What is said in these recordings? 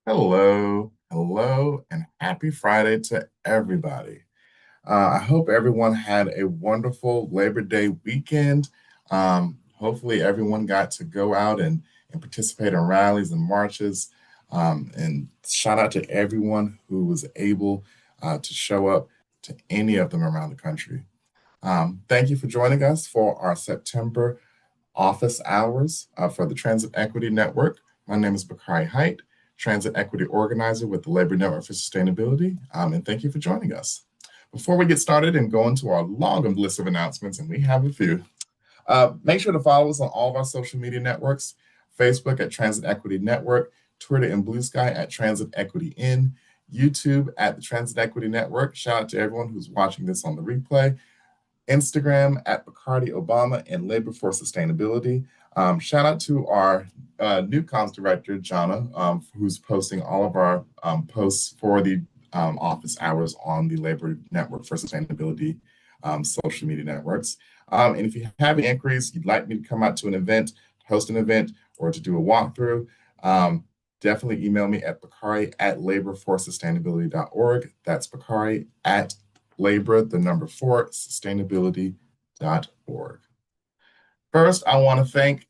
Hello, hello, and happy Friday to everybody. I hope everyone had a wonderful Labor Day weekend. Hopefully, everyone got to go out and participate in rallies and marches. And shout out to everyone who was able to show up to any of them around the country. Thank you for joining us for our September office hours for the Transit Equity Network. My name is Bakari Height, Transit Equity Organizer with the Labor Network for Sustainability, and thank you for joining us. Before we get started and go into our long list of announcements, and we have a few, make sure to follow us on all of our social media networks: Facebook at Transit Equity Network, Twitter and Blue Sky at Transit Equity In, YouTube at the Transit Equity Network. Shout out to everyone who's watching this on the replay. Instagram at Bakari Obama and Labor for Sustainability. Shout out to our new comms director, Jana, who's posting all of our posts for the office hours on the Labor Network for Sustainability social media networks. And if you have any inquiries, you'd like me to come out to an event, host an event, or to do a walkthrough, definitely email me at Bakari at laborforsustainability.org. That's Bakari at labor, the number 4, sustainability.org. First, I want to thank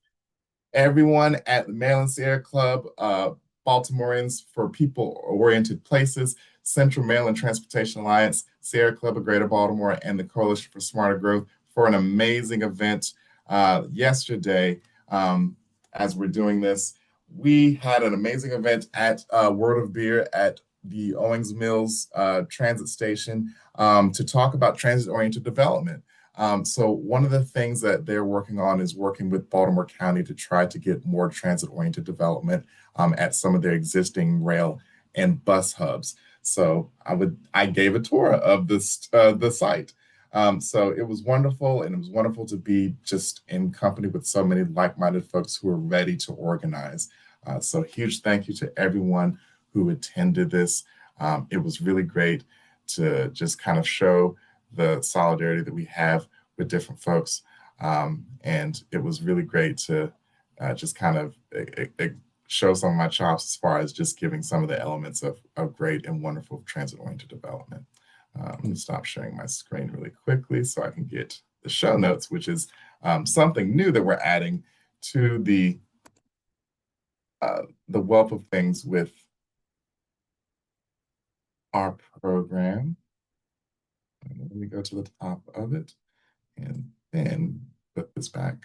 everyone at the Maryland Sierra Club, Baltimoreans for People-Oriented Places, Central Maryland Transportation Alliance, Sierra Club of Greater Baltimore, and the Coalition for Smarter Growth for an amazing event yesterday. As we're doing this, we had an amazing event at Word of Beer at the Owings Mills transit station to talk about transit-oriented development. So one of the things that they're working on is working with Baltimore County to try to get more transit-oriented development at some of their existing rail and bus hubs. So I gave a tour of the site. So it was wonderful, and it was wonderful to be just in company with so many like-minded folks who are ready to organize. So huge thank you to everyone who attended this. It was really great to just kind of show the solidarity that we have with different folks. And it was really great to just kind of show some of my chops as far as just giving some of the elements of great and wonderful transit-oriented development. I'm going to stop sharing my screen really quickly so I can get the show notes, which is something new that we're adding to the wealth of things with our program. Let me go to the top of it and then put this back.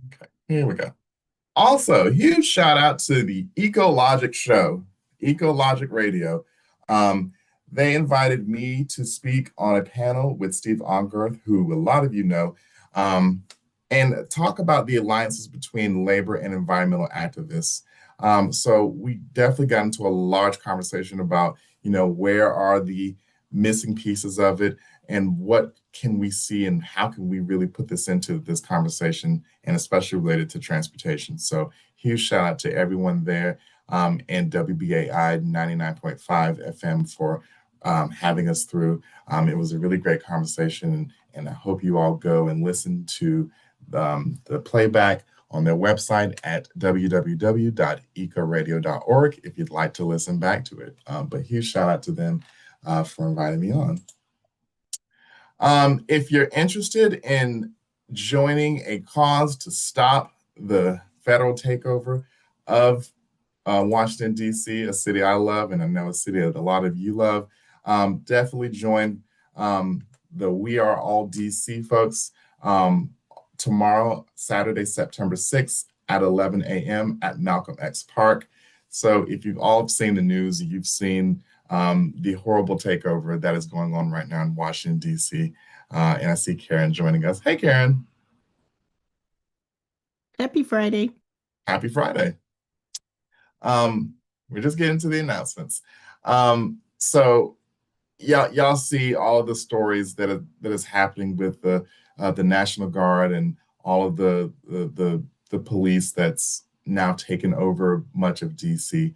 Okay, here we go. Also, huge shout out to the Ecologic Show, Ecologic Radio. They invited me to speak on a panel with Steve Ongarth, who a lot of you know, and talk about the alliances between labor and environmental activists. So we definitely got into a large conversation about, where are the missing pieces of it and what can we see and how can we really put this into this conversation, and especially related to transportation. So huge shout out to everyone there and WBAI 99.5 FM for having us through. It was a really great conversation, and I hope you all go and listen to the playback on their website at www.ecoradio.org if you'd like to listen back to it. But huge shout out to them for inviting me on. If you're interested in joining a cause to stop the federal takeover of Washington, D.C., a city I love, and I know a city that a lot of you love, definitely join the We Are All D.C. folks tomorrow, Saturday, September 6th at 11 a.m. at Malcolm X Park. So if you've all seen the news, you've seen the horrible takeover that is going on right now in Washington, D.C. And I see Karen joining us. Hey, Karen. Happy Friday. Happy Friday. We're just getting to the announcements. So y'all see all of the stories that is happening with the National Guard and all of the police that's now taken over much of DC.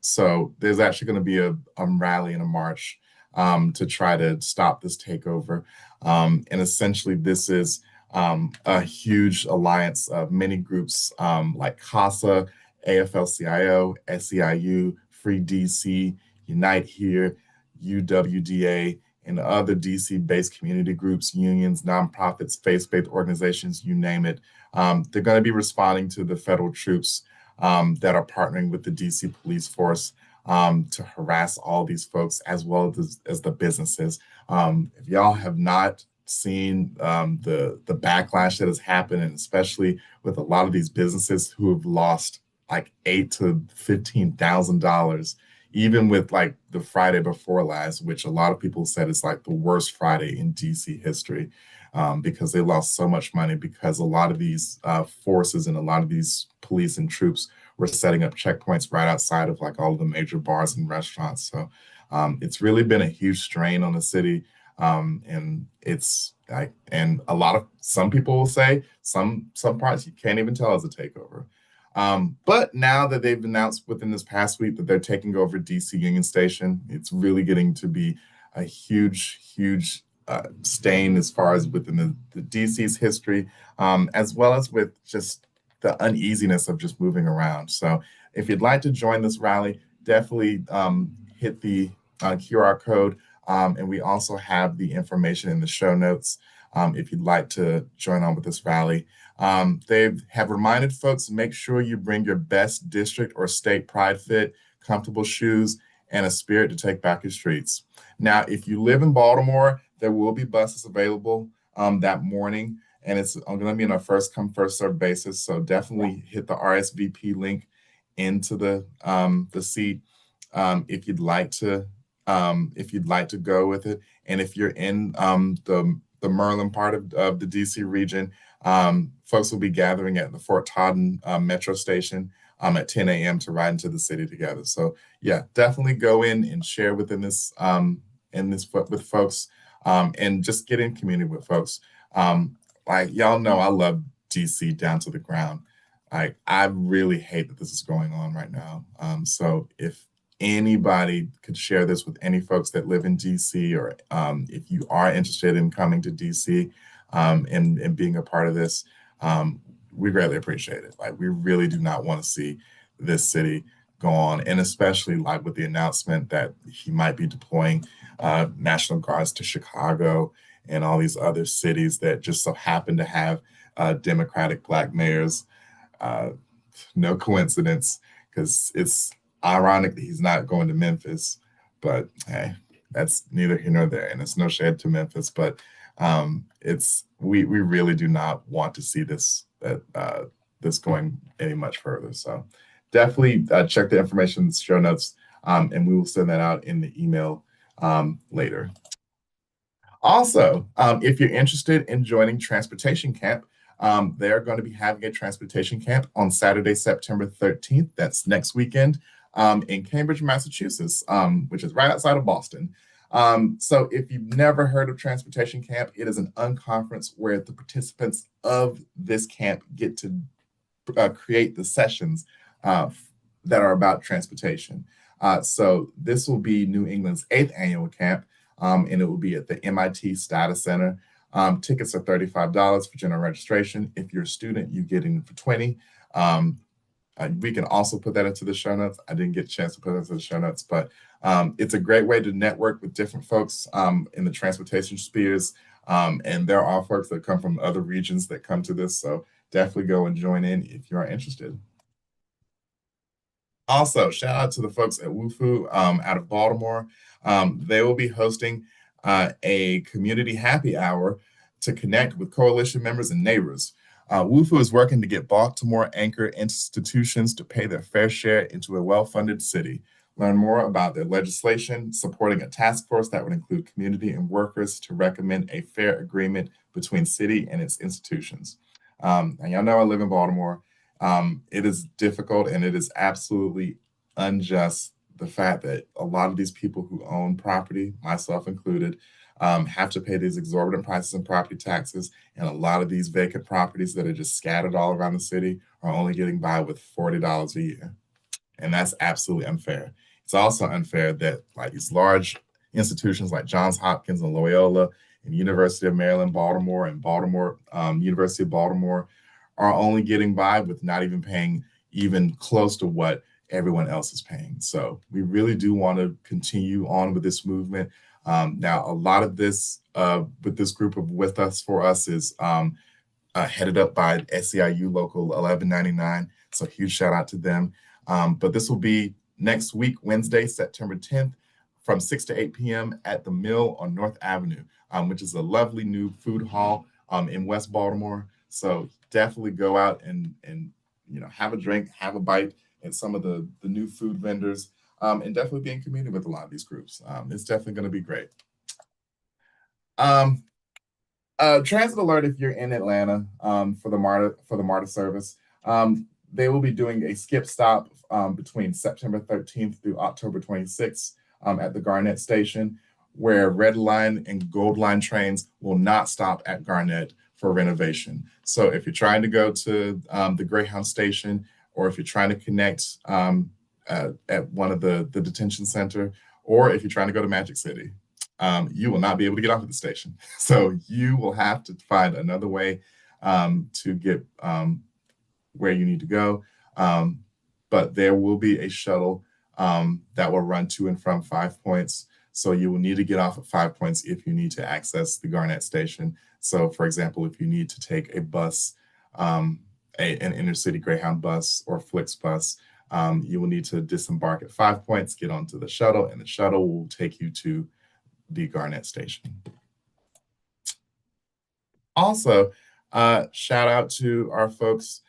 So there's actually going to be a rally and a march to try to stop this takeover. And essentially, this is a huge alliance of many groups like CASA, AFL-CIO, SEIU, Free DC, Unite Here, UWDA, and other DC-based community groups, unions, nonprofits, faith-based organizations, you name it. They're going to be responding to the federal troops that are partnering with the DC police force to harass all these folks as well as the businesses. If y'all have not seen the backlash that has happened, and especially with a lot of these businesses who have lost like $8,000 to $15,000, even with like the Friday before last, which a lot of people said is like the worst Friday in DC history, because they lost so much money because a lot of these forces and a lot of these police and troops were setting up checkpoints right outside of like all of the major bars and restaurants. So it's really been a huge strain on the city. And it's like, and a lot of some people will say some parts you can't even tell as a takeover. But now that they've announced within this past week that they're taking over DC Union Station, it's really getting to be a huge stain as far as within the DC's history, as well as with just the uneasiness of just moving around. So if you'd like to join this rally, definitely hit the QR code. And we also have the information in the show notes if you'd like to join on with this rally. They have reminded folks, make sure you bring your best district or state pride fit, comfortable shoes, and a spirit to take back your streets. Now, if you live in Baltimore, there will be buses available that morning, and it's going to be on a first come first serve basis. So definitely hit the RSVP link into the seat if you'd like to go with it. And if you're in the Maryland part of the DC region, folks will be gathering at the Fort Totten metro station at 10 a.m. to ride into the city together. So yeah, definitely go in and share within this with folks, and just get in community with folks. Like y'all know, I love DC down to the ground. I really hate that this is going on right now. So if anybody could share this with any folks that live in DC, or if you are interested in coming to DC and being a part of this, we greatly appreciate it. Like, we really do not want to see this city go on, and especially like with the announcement that he might be deploying National Guards to Chicago and all these other cities that just so happen to have Democratic Black mayors. Uh, no coincidence, because it's ironic that he's not going to Memphis, but hey, that's neither here nor there, and it's no shade to Memphis, but it's we really do not want to see this going any much further. So definitely check the information in the show notes, and we will send that out in the email later. Also, if you're interested in joining Transportation Camp, they're going to be having a transportation camp on Saturday, September 13th. That's next weekend in Cambridge, Massachusetts, which is right outside of Boston. So if you've never heard of Transportation Camp, it is an unconference where the participants of this camp get to create the sessions that are about transportation. So this will be New England's 8th annual camp, and it will be at the MIT Stata Center. Tickets are $35 for general registration. If you're a student, you get in for $20. We can also put that into the show notes. I didn't get a chance to put it into the show notes, but it's a great way to network with different folks in the transportation spheres. And there are folks that come from other regions that come to this. So definitely go and join in if you are interested. Also, shout out to the folks at WUFU out of Baltimore. They will be hosting a community happy hour to connect with coalition members and neighbors. WUFU is working to get Baltimore anchor institutions to pay their fair share into a well-funded city. Learn more about their legislation supporting a task force that would include community and workers to recommend a fair agreement between city and its institutions. And y'all know I live in Baltimore. It is difficult, and it is absolutely unjust, the fact that a lot of these people who own property, myself included, have to pay these exorbitant prices in property taxes, and a lot of these vacant properties that are just scattered all around the city are only getting by with $40 a year. And that's absolutely unfair. It's also unfair that like these large institutions like Johns Hopkins and Loyola and University of Maryland, Baltimore, and University of Baltimore are only getting by with not even paying even close to what everyone else is paying. So we really do want to continue on with this movement. Now, a lot of this with this group of With Us For Us is headed up by SEIU Local 1199. So huge shout out to them. But this will be next week, Wednesday, September 10th, from 6 to 8 p.m. at the Mill on North Avenue, which is a lovely new food hall in West Baltimore. So definitely go out and have a drink, have a bite at some of the new food vendors, and definitely be in community with a lot of these groups. It's definitely going to be great. Transit alert if you're in Atlanta for the MARTA service. They will be doing a skip stop between September 13th through October 26th at the Garnett Station, where Red Line and Gold Line trains will not stop at Garnett for renovation. So if you're trying to go to the Greyhound station, or if you're trying to connect at one of the detention center, or if you're trying to go to Magic City, you will not be able to get off at the station. So you will have to find another way to get where you need to go. But there will be a shuttle that will run to and from 5 Points. So you will need to get off at 5 Points if you need to access the Garnett Station. So, for example, if you need to take a bus, an intercity Greyhound bus or Flix bus, you will need to disembark at 5 Points, get onto the shuttle, and the shuttle will take you to the Garnett Station. Also, shout out to our folks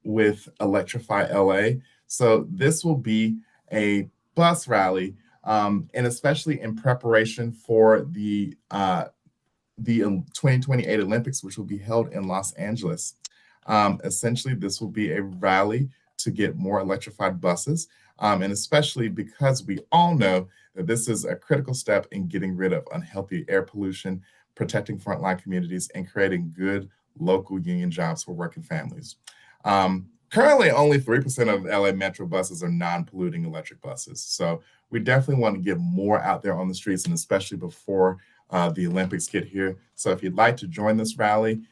with Electrify LA. So this will be a bus rally, and especially in preparation for the 2028 Olympics, which will be held in Los Angeles. Essentially, this will be a rally to get more electrified buses, and especially because we all know that this is a critical step in getting rid of unhealthy air pollution, protecting frontline communities, and creating good local union jobs for working families. Currently, only 3% of LA Metro buses are non-polluting electric buses. So we definitely want to get more out there on the streets, and especially before the Olympics get here. So if you'd like to join this rally,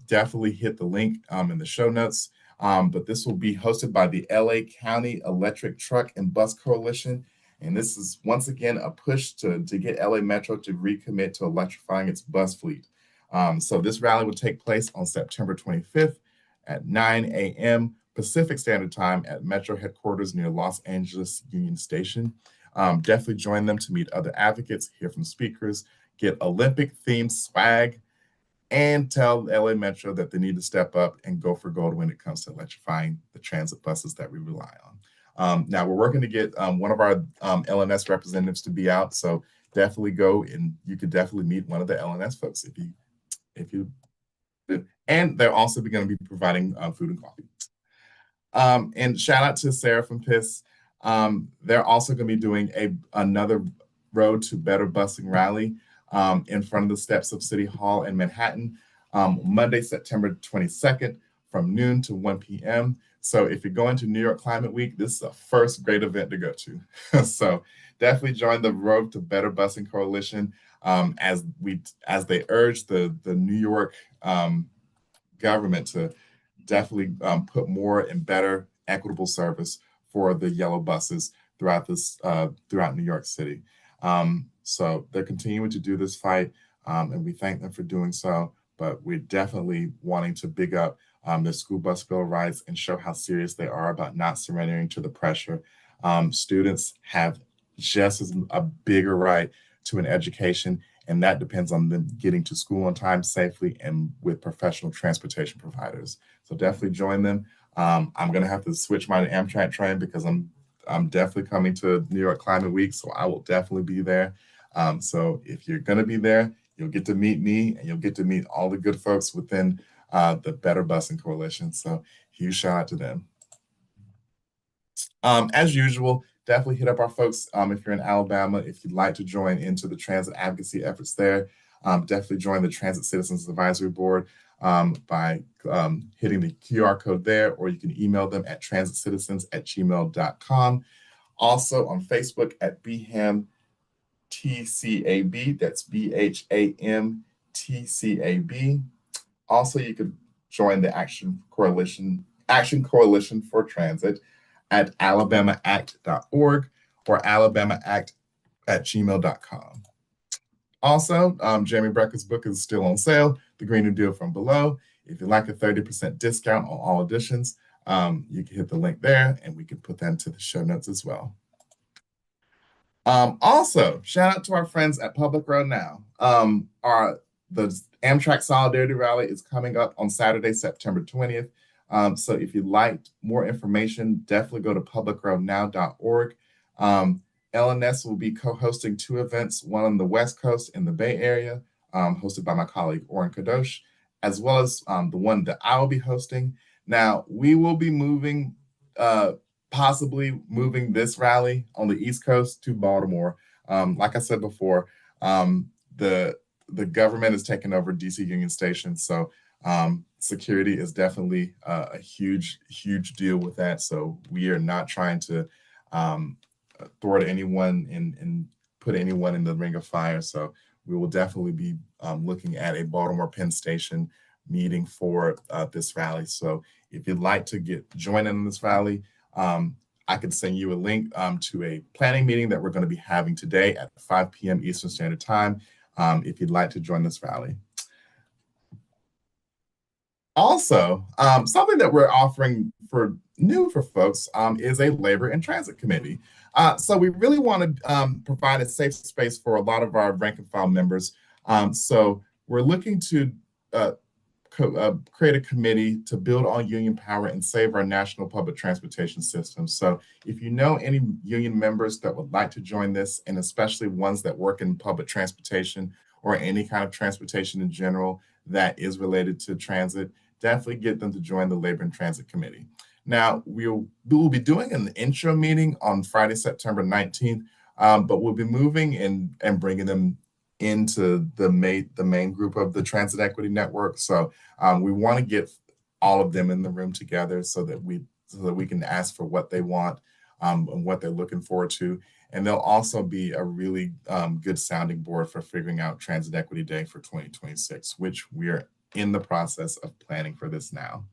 definitely hit the link in the show notes. But this will be hosted by the LA County Electric Truck and Bus Coalition. And this is once again a push to get LA Metro to recommit to electrifying its bus fleet. So this rally will take place on September 25th at 9 a.m. Pacific Standard Time at Metro headquarters near Los Angeles Union Station. Definitely join them to meet other advocates, hear from speakers, get Olympic-themed swag, and tell LA Metro that they need to step up and go for gold when it comes to electrifying the transit buses that we rely on. Now, we're working to get one of our LNS representatives to be out, so definitely go, and you could definitely meet one of the LNS folks if you. And they're also going to be providing food and coffee. And shout out to Sarah from PISS. They're also going to be doing another Road to Better Busing rally in front of the steps of City Hall in Manhattan, Monday, September 22nd from noon to 1 p.m. So if you're going to New York Climate Week, this is the first great event to go to. So definitely join the Road to Better Busing Coalition as they urge the New York government to definitely put more and better equitable service for the yellow buses throughout New York City. So they're continuing to do this fight, and we thank them for doing so. But we're definitely wanting to big up the school bus bill of rights and show how serious they are about not surrendering to the pressure. Students have just as a bigger right to an education, and that depends on them getting to school on time safely and with professional transportation providers. So definitely join them. I'm going to have to switch my Amtrak train because I'm definitely coming to New York Climate Week, so I will definitely be there. So if you're going to be there, you'll get to meet me, and you'll get to meet all the good folks within the Better Busing Coalition. So huge shout out to them. As usual, definitely hit up our folks if you're in Alabama. If you'd like to join into the transit advocacy efforts there, definitely join the Transit Citizens Advisory Board by hitting the QR code there, or you can email them at transitcitizens@gmail.com. Also on Facebook at BHAM BHAMTCAB. That's BHAMTCAB. Also, you could join the Action Coalition for Transit at alabamaact.org or alabamaact@gmail.com. Also, Jamie Brecker's book is still on sale, The Green New Deal from Below. If you'd like a 30% discount on all editions, you can hit the link there and we can put that into the show notes as well. Also, shout out to our friends at Public Road Now. The Amtrak Solidarity Rally is coming up on Saturday, September 20th. So if you'd like more information, definitely go to publicroadnow.org. LNS will be co-hosting two events, one on the West Coast in the Bay Area, hosted by my colleague Oren Kadosh, as well as the one that I will be hosting. Now, we will be possibly moving this rally on the East Coast to Baltimore. Like I said before, the government is taking over DC Union Station, so security is definitely a huge deal with that. So we are not trying to thwart anyone and put anyone in the ring of fire. So we will definitely be looking at a Baltimore Penn Station meeting for this rally. So if you'd like to join in this rally, I can send you a link to a planning meeting that we're going to be having today at 5 p.m. Eastern Standard Time if you'd like to join this rally. Also, something that we're offering for folks is a labor and transit committee. So we really want to provide a safe space for a lot of our rank and file members. So we're looking to create a committee to build on union power and save our national public transportation system. So if you know any union members that would like to join this, and especially ones that work in public transportation or any kind of transportation in general that is related to transit, definitely get them to join the Labor and Transit Committee. Now, we will be doing an intro meeting on Friday, September 19th, but we'll be moving and bringing them into the main group of the Transit Equity Network. So we want to get all of them in the room together so that we can ask for what they want and what they're looking forward to. And they'll also be a really good sounding board for figuring out Transit Equity Day for 2026, which we are in the process of planning for this now.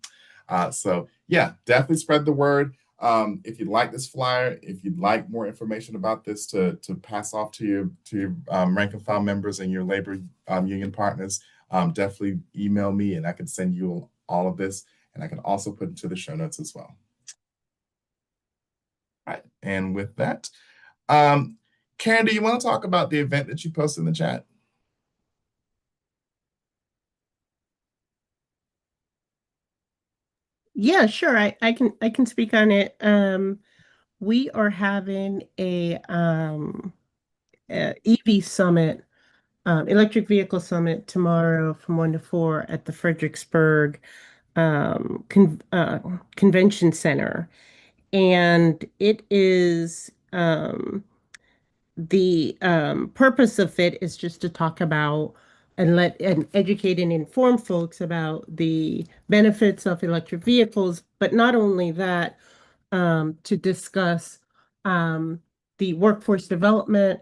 So yeah, definitely spread the word. If you'd like this flyer, if you'd like more information about this to pass off to your rank and file members and your labor union partners, definitely email me and I can send you all of this, and I can also put it into the show notes as well. All right, and with that, Karen, do you want to talk about the event that you posted in the chat? Yeah, sure. I can speak on it. We are having a EV summit, electric vehicle summit tomorrow from 1 to 4 at the Fredericksburg Convention Center. And it is the purpose of it is just to talk about and educate and inform folks about the benefits of electric vehicles, but not only that, to discuss um, the workforce development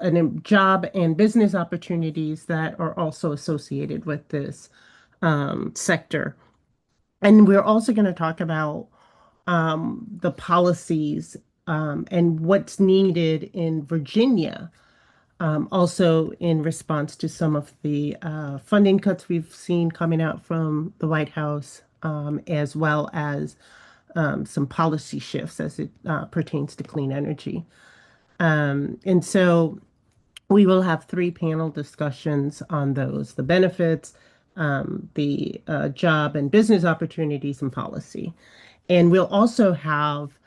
and job and business opportunities that are also associated with this sector. And we're also going to talk about the policies and what's needed in Virginia, also in response to some of the funding cuts we've seen coming out from the White House, as well as some policy shifts as it pertains to clean energy. And so we will have 3 panel discussions on those, the benefits, the job and business opportunities, and policy. And we'll also have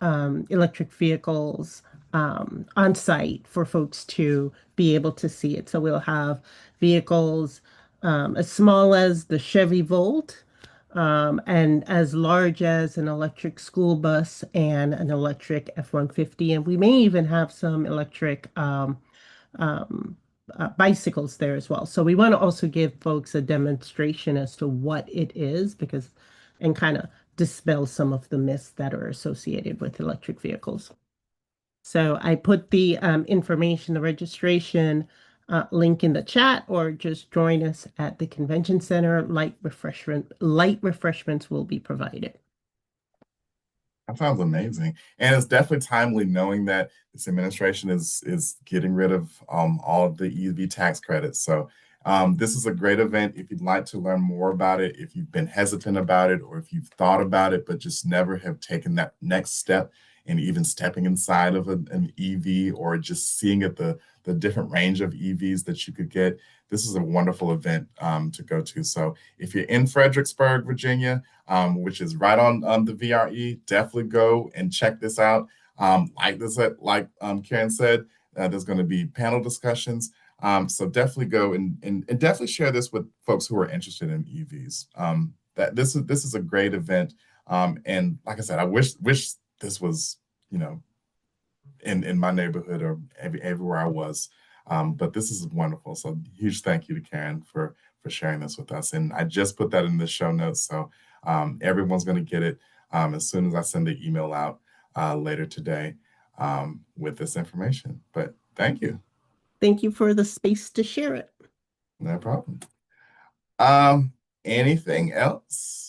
electric vehicles on site for folks to be able to see it. So we'll have vehicles as small as the Chevy Volt and as large as an electric school bus and an electric F-150. And we may even have some electric um, bicycles there as well. So we want to also give folks a demonstration as to what it is, because and kind of dispel some of the myths that are associated with electric vehicles. So I put the information, the registration link in the chat, or just join us at the convention center. Light refreshments will be provided. That sounds amazing. And it's definitely timely knowing that this administration is getting rid of all of the EV tax credits. So this is a great event. If you'd like to learn more about it, if you've been hesitant about it, or if you've thought about it, but just never have taken that next step and even stepping inside of an EV or just seeing at the different range of EVs that you could get, this is a wonderful event to go to. So if you're in Fredericksburg, Virginia, which is right on the VRE. Definitely go and check this out. Like Karen said, there's going to be panel discussions. So definitely go and definitely share this with folks who are interested in EVs. That this is a great event. And like I said, I wish this was, you know, in my neighborhood or everywhere I was. But this is wonderful. So huge thank you to Karen for sharing this with us. And I just put that in the show notes. So everyone's going to get it as soon as I send the email out later today with this information. But thank you. Thank you for the space to share it. No problem. Um, Anything else?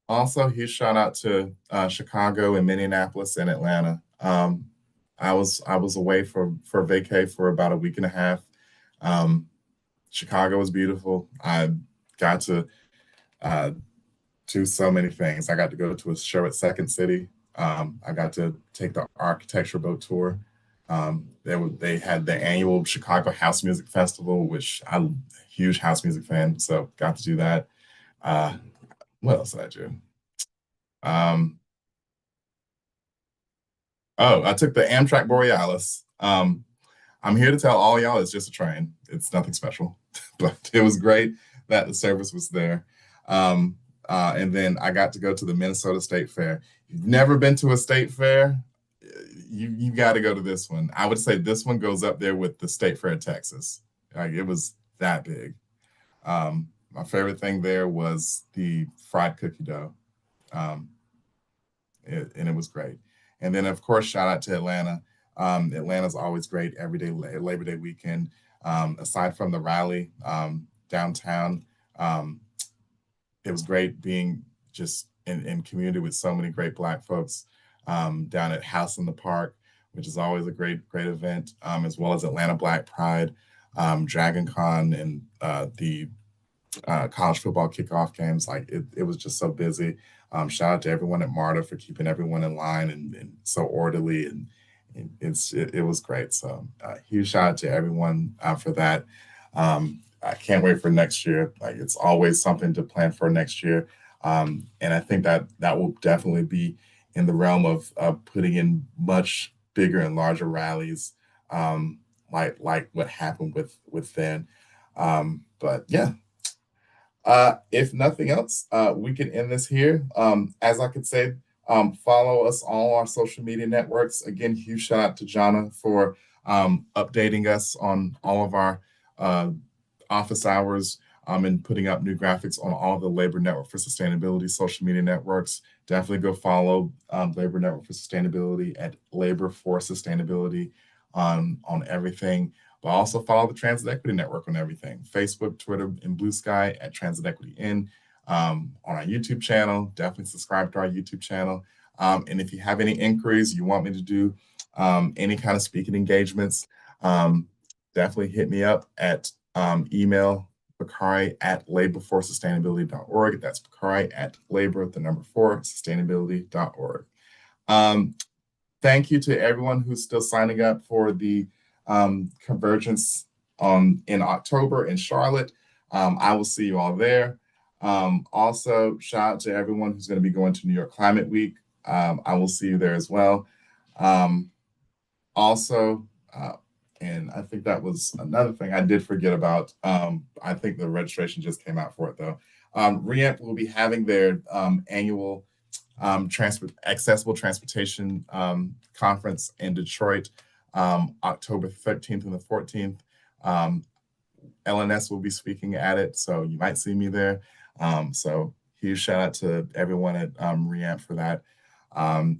Also, huge shout out to Chicago and Minneapolis and Atlanta. I was away for vacay for about a week and a half. Um, Chicago was beautiful. I got to uh, do so many things. I got to go to a show at Second City. I got to take the architecture boat tour. They had the annual Chicago House Music Festival, which I'm a huge house music fan, so got to do that. Uh, what else did I do? Um, oh, I took the Amtrak Borealis. I'm here to tell all y'all it's just a train. It's nothing special, but it was great that the service was there. And then I got to go to the Minnesota State Fair. If you've never been to a state fair, you got to go to this one. I would say this one goes up there with the State Fair of Texas. Like it was that big. My favorite thing there was the fried cookie dough. Um, and it was great. And then, of course, shout out to Atlanta. Atlanta's always great every day, Labor Day weekend. Aside from the rally downtown, um, it was great being just in community with so many great Black folks down at House in the Park, which is always a great event, as well as Atlanta Black Pride, Dragon Con, and the college football kickoff games. Like it was just so busy. Shout out to everyone at MARTA for keeping everyone in line and so orderly and it was great. So huge shout out to everyone for that. I can't wait for next year. Like it's always something to plan for next year. And I think that will definitely be in the realm of putting in much bigger and larger rallies, like what happened with then. But yeah, if nothing else, we can end this here. As I could say, follow us on all our social media networks. Again, huge shout out to Jana for updating us on all of our uh, office hours and putting up new graphics on all the Labor Network for Sustainability social media networks. Definitely go follow Labor Network for Sustainability at Labor for Sustainability on everything. But also follow the Transit Equity Network on everything: Facebook, Twitter, and Blue Sky at Transit Equity In. On our YouTube channel, definitely subscribe to our YouTube channel. And if you have any inquiries, you want me to do any kind of speaking engagements, um, definitely hit me up at email Bakari at laborforsustainability.org. That's Bakari at labor, the number four, sustainability.org. Thank you to everyone who's still signing up for the convergence in October in Charlotte. I will see you all there. Also, shout out to everyone who's going to be going to New York Climate Week. I will see you there as well. Um, Also, and I think that was another thing I did forget about. I think the registration just came out for it though. REAMP will be having their annual accessible transportation conference in Detroit, October 13th and the 14th. Um, LNS will be speaking at it, so you might see me there. So huge shout out to everyone at Reamp for that.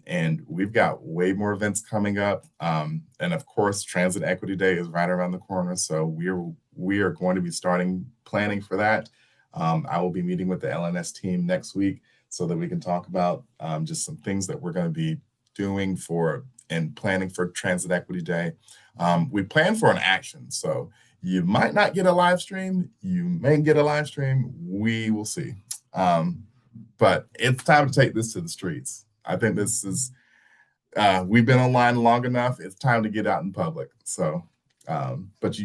And we've got way more events coming up. And of course, Transit Equity Day is right around the corner. So we are going to be starting planning for that. I will be meeting with the LNS team next week so that we can talk about just some things that we're going to be doing for and planning for Transit Equity Day. We plan for an action. So you might not get a live stream. You may get a live stream. We will see. But it's time to take this to the streets. I think this is we've been online long enough. It's time to get out in public. So, but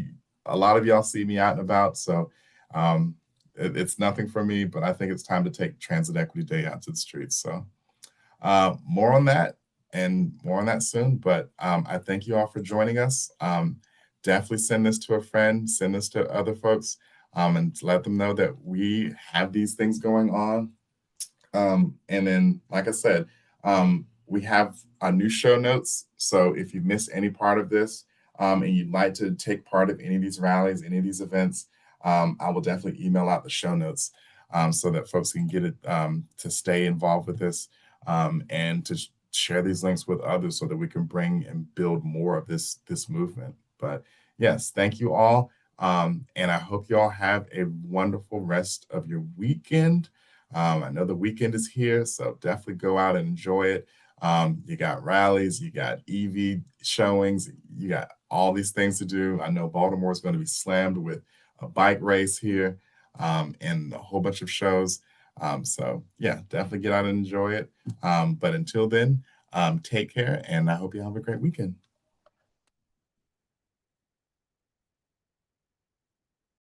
a lot of y'all see me out and about. So, it's nothing for me. But I think it's time to take Transit Equity Day out to the streets. So, more on that and more on that soon. But I thank you all for joining us. Definitely send this to a friend. Send this to other folks, and let them know that we have these things going on. And then, like I said, we have our new show notes. So if you missed any part of this and you'd like to take part of any of these rallies, any of these events, I will definitely email out the show notes so that folks can get it to stay involved with this and to share these links with others so that we can bring and build more of this movement. But yes, thank you all. And I hope you all have a wonderful rest of your weekend. I know the weekend is here, so definitely go out and enjoy it. You got rallies, you got EV showings, you got all these things to do. I know Baltimore is going to be slammed with a bike race here and a whole bunch of shows. So yeah, definitely get out and enjoy it. But until then, take care, and I hope you have a great weekend.